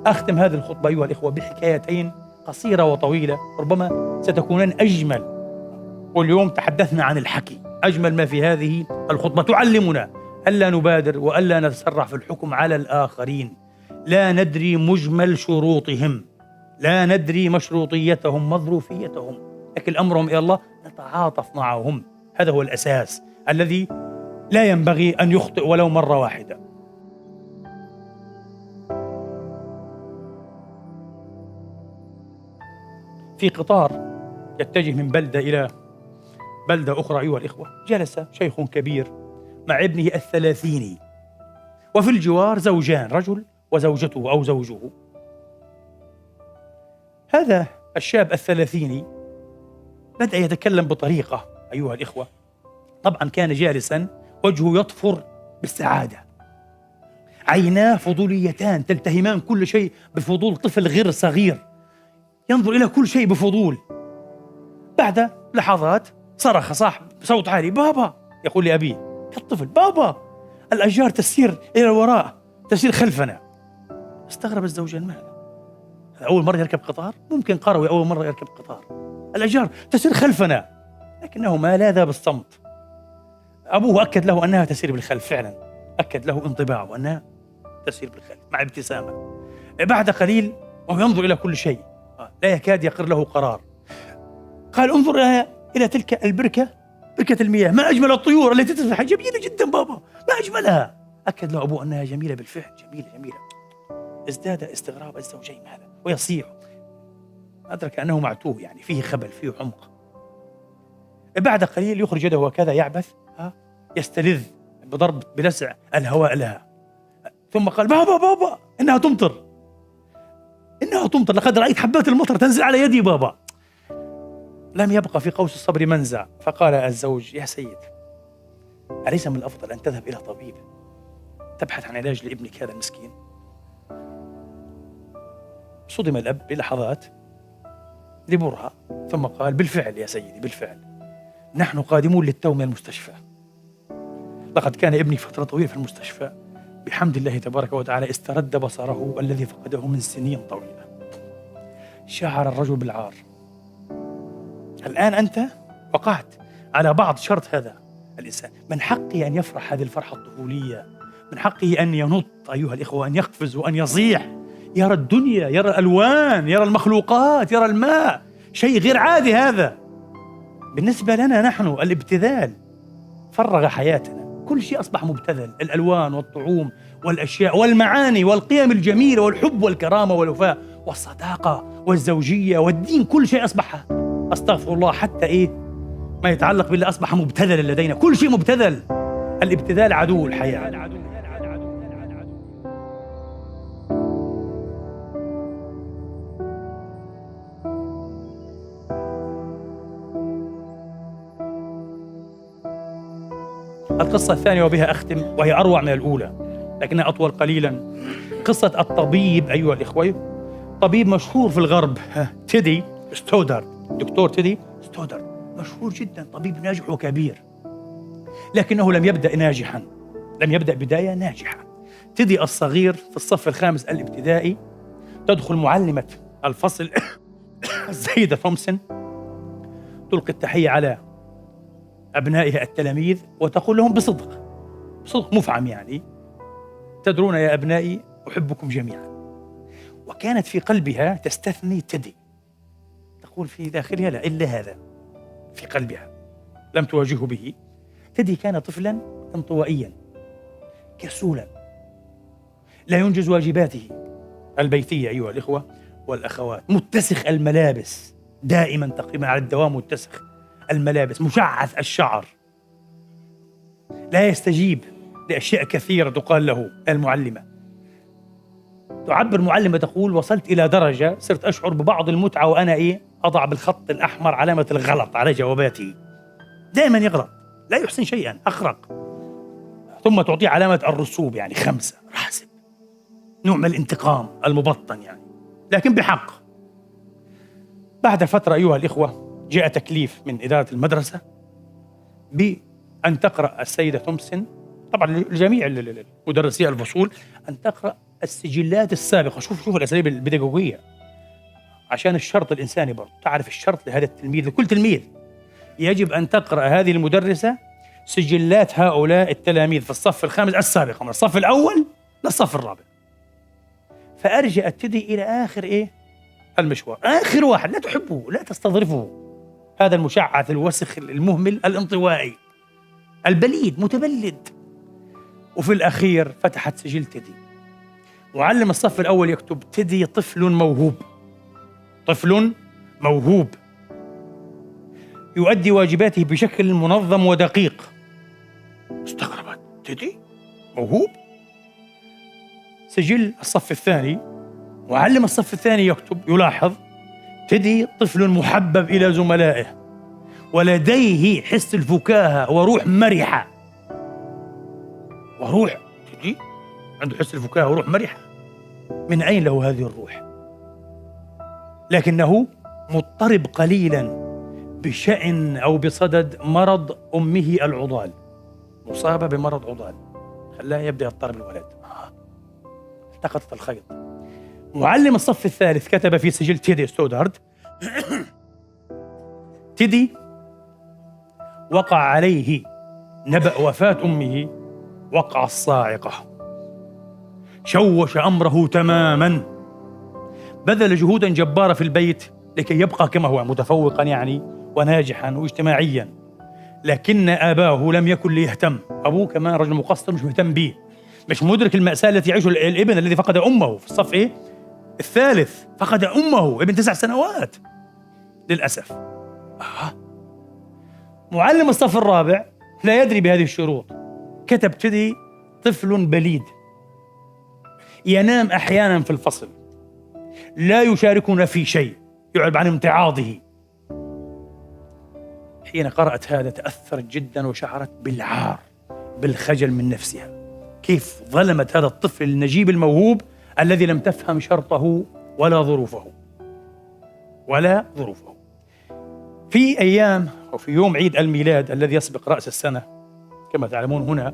أختم هذه الخطبة أيها الإخوة بحكايتين قصيرة وطويلة ربما ستكونان أجمل. واليوم تحدثنا عن الحكي، أجمل ما في هذه الخطبة تعلمنا ألا نبادر وألا نتسرع في الحكم على الآخرين. لا ندري مجمل شروطهم، لا ندري مشروطيتهم، مظروفيتهم، لكن أمرهم إلى الله نتعاطف معهم. هذا هو الأساس الذي لا ينبغي أن يخطئ ولو مرة واحدة. في قطار يتجه من بلدة إلى بلدة أخرى أيها الإخوة، جلس شيخ كبير مع ابنه الثلاثيني، وفي الجوار زوجان، رجل وزوجته أو زوجه. هذا الشاب الثلاثيني بدأ يتكلم بطريقة أيها الإخوة، طبعا كان جالسا وجهه يطفر بالسعادة، عيناه فضوليتان تلتهمان كل شيء بفضول طفل غير صغير ينظر إلى كل شيء بفضول. بعد لحظات صرخ صاحب بصوت عالي: بابا! يقول لأبيه كالطفل: بابا، الأشجار تسير إلى الوراء، تسير خلفنا. استغرب الزوجان: ماذا؟ أول مرة يركب قطار؟ ممكن قروي أول مرة يركب قطار. الأشجار تسير خلفنا. لكنه ما لاذ بالصمت. أبوه أكد له أنها تسير بالخلف، فعلا أكد له انطباعه أنها تسير بالخلف مع ابتسامة. بعد قليل وهو ينظر إلى كل شيء لا يكاد يقر له قرار، قال: انظر إلى تلك البركة، بركة المياه، ما أجمل الطيور التي تسبح، جميلة جدا بابا، ما أجملها. أكد له أبوه أنها جميلة بالفعل، جميلة جميلة. ازداد استغراب الزوجين هذا ويصيح، أدرك أنه معتوه، يعني فيه خبل، فيه عمق. بعد قليل يخرج يده وكذا يعبث يستلذ بلسع الهواء لها، ثم قال: بابا بابا، إنها تمطر، إنها تمطر، لقد رأيت حبات المطر تنزل على يدي بابا. لم يبقى في قوس الصبر منزع، فقال الزوج: يا سيد، أليس من الأفضل أن تذهب إلى طبيب تبحث عن علاج لابنك هذا المسكين؟ صدم الأب للحظات لبرهة، ثم قال: بالفعل يا سيدي، بالفعل نحن قادمون للتو من المستشفى. لقد كان ابني فترة طويلة في المستشفى، بحمد الله تبارك وتعالى استرد بصره الذي فقده من سنين طويلة. شعر الرجل بالعار. الآن أنت وقعت على بعض شرط هذا الإنسان، من حقه أن يفرح هذه الفرحة الطفولية، من حقه أن ينط أيها الإخوة، أن يقفز وأن يصيح، يرى الدنيا، يرى الألوان، يرى المخلوقات، يرى الماء، شيء غير عادي هذا. بالنسبة لنا نحن الابتذال فرغ حياتنا، كل شيء أصبح مبتذل، الألوان والطعوم والأشياء والمعاني والقيم الجميلة والحب والكرامة والوفاء والصداقة والزوجية والدين، كل شيء أصبح، أستغفر الله، حتى ما يتعلق بالله أصبح مبتذلا لدينا، كل شيء مبتذل. الابتذال عدو الحياة. القصة الثانية وبها أختم، وهي أروع من الأولى لكنها أطول قليلا. قصة الطبيب أيها الإخوة، طبيب مشهور في الغرب، تيدي ستودر، دكتور تيدي ستودر، مشهور جدا، طبيب ناجح وكبير، لكنه لم يبدأ ناجحا، لم يبدأ بداية ناجحة. تيدي الصغير في الصف الخامس الابتدائي، تدخل معلمة الفصل السيدة تومسون، تلقي التحية على أبنائها التلاميذ وتقول لهم بصدق مفعم، يعني: تدرون يا أبنائي أحبكم جميعا. وكانت في قلبها تستثني تيدي، تقول في داخلها: لا، إلا هذا، في قلبها لم تواجهه به. تيدي كان طفلا انطوائيا كسولا، لا ينجز واجباته البيتية أيها الإخوة والأخوات، متسخ الملابس، دائما تقريبا على الدوام متسخ الملابس، مشعث الشعر، لا يستجيب لأشياء كثيرة تقال له المعلمة. تعبر معلمة تقول: وصلت إلى درجة صرت أشعر ببعض المتعة وأنا أضع بالخط الأحمر علامة الغلط على جواباته، دائما يغلط، لا يحسن شيئا، أخرق. ثم تعطيه علامة الرسوب، يعني 5، راسب، نوع من الانتقام المبطن يعني، لكن بحق. بعد فترة أيها الإخوة جاء تكليف من إدارة المدرسة بأن تقرأ السيدة تومسون، طبعا لجميع مدرسي الفصول، أن تقرأ السجلات السابقة. شوف الأساليب البيداغوجية عشان الشرط الإنساني برضه، تعرف الشرط لهذا التلميذ، لكل تلميذ يجب أن تقرأ هذه المدرسة سجلات هؤلاء التلاميذ في الصف الخامس السابقة، من الصف الأول للصف الرابع. فأرجعت تدي إلى آخر المشوار، آخر واحد، لا تحبه، لا تستظرفه، هذا المشعث الوسخ المهمل الانطوائي البليد متبلد. وفي الأخير فتحت سجل تدي، معلم الصف الأول يكتب: تدي طفل موهوب، طفل موهوب يؤدي واجباته بشكل منظم ودقيق. استغربت تدي موهوب. سجل الصف الثاني، معلم الصف الثاني يكتب يلاحظ: تدي طفل محبب إلى زملائه ولديه حس الفكاهة وروح مرحة. وروح تدي عنده حس الفكاهة وروح مرحة، من أين له هذه الروح؟ لكنه مضطرب قليلا بشأن أو بصدد مرض أمه العضال، مصابة بمرض عضال خلاه يبدأ يضطرب الولد. التقطت الخيط. معلم الصف الثالث كتب في سجل تيدي ستودارد: تيدي وقع عليه نبأ وفاة أمه وقع الصاعقة، شوش أمره تماما، بذل جهودا جبارة في البيت لكي يبقى كما هو متفوقا وناجحا واجتماعيا، لكن أباه لم يكن ليهتم. أبوه كمان رجل مقصر، مش مهتم به، مش مدرك المأساة التي يعيش الابن الذي فقد أمه في الصف الثالث، فقد أمه ابن 9 سنوات للأسف. معلم الصف الرابع لا يدري بهذه الشروط، كتب تدي طفل بليد ينام أحيانا في الفصل، لا يشاركنا في شيء، يعرب عن امتعاضه. حين قرأت هذا تأثرت جدا وشعرت بالعار، بالخجل من نفسها. كيف ظلمت هذا الطفل النجيب الموهوب الذي لم تفهم شرطه ولا ظروفه. في أيام أو في يوم عيد الميلاد الذي يسبق رأس السنة كما تعلمون هنا،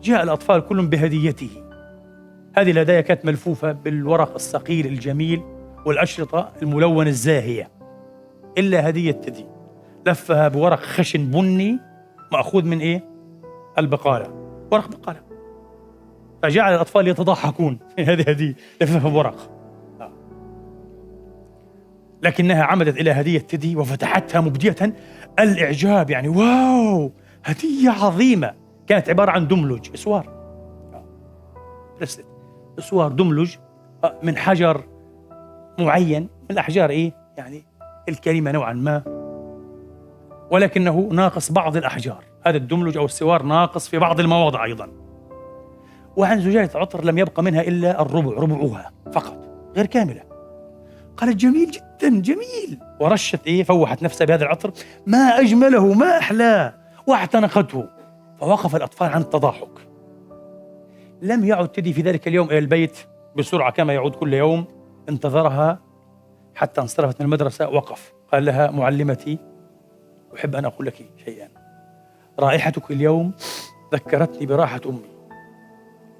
جاء الأطفال كلهم بهديته. هذه الهدايا كانت ملفوفة بالورق الصقيل الجميل والأشرطة الملونة الزاهية، إلا هدية تدي لفها بورق خشن بني مأخوذ من البقالة، ورق بقالة. فجعل الأطفال يتضحكون هذه هدية لفها بورق، لكنها عمدت إلى هدية تدي وفتحتها مبدية الإعجاب، واو، هدية عظيمة. كانت عبارة عن دملج، إسوار دملج من حجر معين، من الأحجار الكريمة نوعا ما، ولكنه ناقص بعض الأحجار. هذا الدملج أو السوار ناقص في بعض المواضع أيضا. وعن زجاجة عطر لم يبقى منها إلا ربعها فقط، غير كاملة. قالت: جميل جدا، جميل. ورشت فوحت نفسها بهذا العطر، ما أجمله، ما أحلاه، واعتنقته. فوقف الأطفال عن التضاحك. لم يعد تدي في ذلك اليوم إلى البيت بسرعة كما يعود كل يوم، انتظرها حتى انصرفت من المدرسة. وقف قال لها: معلمتي، أحب أن أقول لك شيئا، رائحتك اليوم ذكرتني براحة أمي،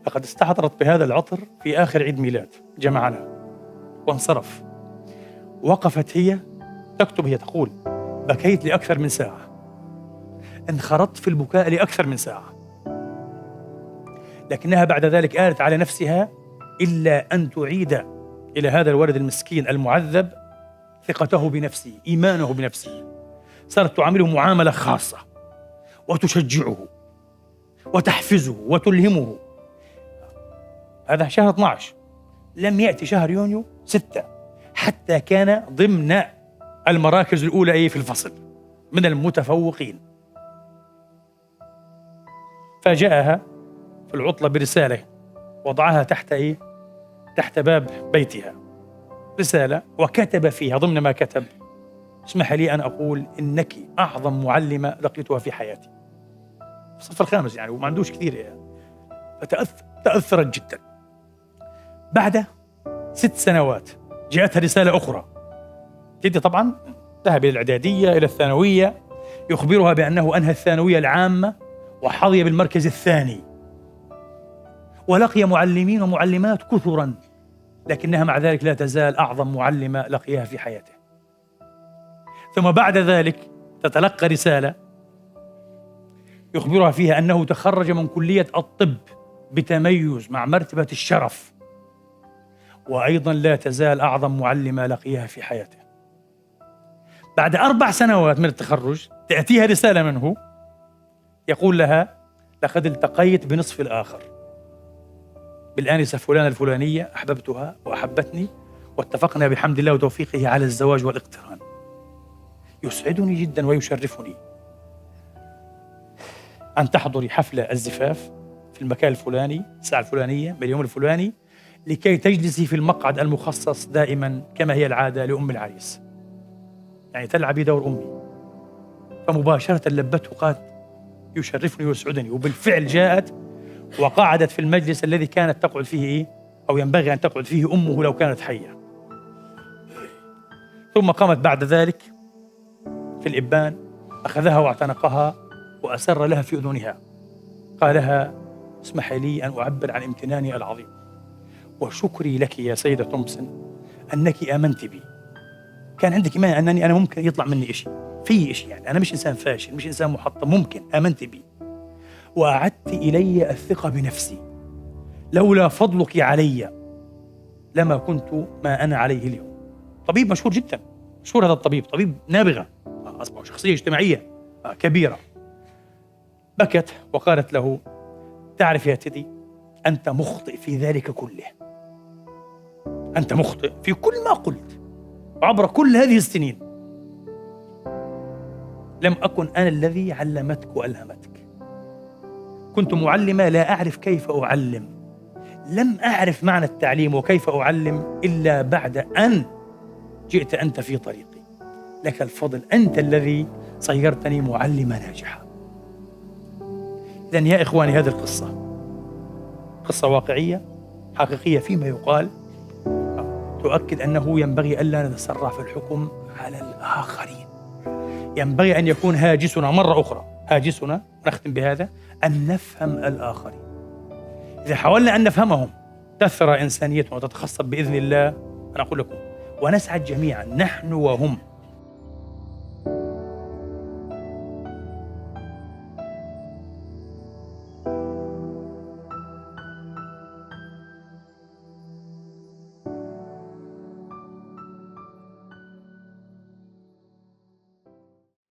لقد استحضرت بهذا العطر في آخر عيد ميلاد جمعنا. وانصرف. وقفت هي تكتب، هي تقول: بكيت لأكثر من ساعة، انخرطت في البكاء لأكثر من ساعة، لكنها بعد ذلك آلت على نفسها إلا أن تعيد إلى هذا الولد المسكين المعذب ثقته بنفسه، إيمانه بنفسه. صارت تعامله معاملة خاصة وتشجعه وتحفزه وتلهمه. هذا شهر 12، لم يأتي شهر يونيو 6 حتى كان ضمن المراكز الأولى في الفصل من المتفوقين. فجاءها في العطلة برسالة وضعها تحت باب بيتها، رسالة، وكتب فيها ضمن ما كتب: اسمح لي أن أقول إنك أعظم معلمة لقيتها في حياتي. في الصف الخامس وما عندوش كثير فتأثرت جدا. بعد 6 سنوات جاءتها رسالة أخرى. تدي طبعا ذهب إلى الإعدادية، إلى الثانوية، يخبرها بأنه أنهى الثانوية العامة وحظي بالمركز الثاني، ولقي معلمين ومعلمات كثرا، لكنها مع ذلك لا تزال أعظم معلمة لقيها في حياته. ثم بعد ذلك تتلقى رسالة يخبرها فيها أنه تخرج من كلية الطب بتميز مع مرتبة الشرف، وأيضا لا تزال أعظم معلمة لقيها في حياته. بعد 4 سنوات من التخرج تأتيها رسالة منه يقول لها: لقد التقيت بنصف الآخر، بالآنسة فلانة الفلانية، أحببتها وأحبتني، واتفقنا بحمد الله وتوفيقه على الزواج والاقتران. يسعدني جدا ويشرفني أن تحضري حفل الزفاف في المكان الفلاني الساعة الفلانية باليوم الفلاني، لكي تجلسي في المقعد المخصص دائما كما هي العادة لأم العريس، يعني تلعبي دور أمي. فمباشرة لبته قالت: يشرفني ويسعدني. وبالفعل جاءت وقعدت في المجلس الذي كانت تقعد فيه أو ينبغي أن تقعد فيه أمه لو كانت حية. ثم قامت بعد ذلك في الإبان، أخذها واعتنقها وأسر لها في أذنها، قال لها: اسمحي لي أن أعبر عن امتناني العظيم وشكري لك يا سيدة تومسون أنك آمنت بي. كان عندك إيمان أنني أنا ممكن يطلع مني إشي، في إشي، يعني أنا مش إنسان فاشل، مش إنسان محطم، ممكن. آمنت بي وأعدت إلي الثقة بنفسي. لولا فضلك علي لما كنت ما أنا عليه اليوم. طبيب مشهور جدا، مشهور هذا الطبيب، طبيب نابغة، أصبح شخصية اجتماعية كبيرة. بكت وقالت له: تعرف يا تيدي، أنت مخطئ في ذلك كله، أنت مخطئ في كل ما قلت عبر كل هذه السنين. لم أكن أنا الذي علمتك وألهمتك، كنت معلمة لا أعرف كيف أعلم، لم أعرف معنى التعليم وكيف أعلم إلا بعد أن جئت أنت في طريقي. لك الفضل، أنت الذي صيرتني معلمة ناجحة. إذن يا إخواني، هذه القصة قصة واقعية حقيقية فيما يقال، تؤكد أنه ينبغي ألا نتسرع في الحكم على الآخرين. ينبغي أن يكون هاجسنا مرة أخرى، هاجسنا، نختم بهذا، أن نفهم الآخرين. إذا حاولنا أن نفهمهم تثرى إنسانيتنا وتتخصب بإذن الله. أنا أقول لكم ونسعد جميعا نحن وهم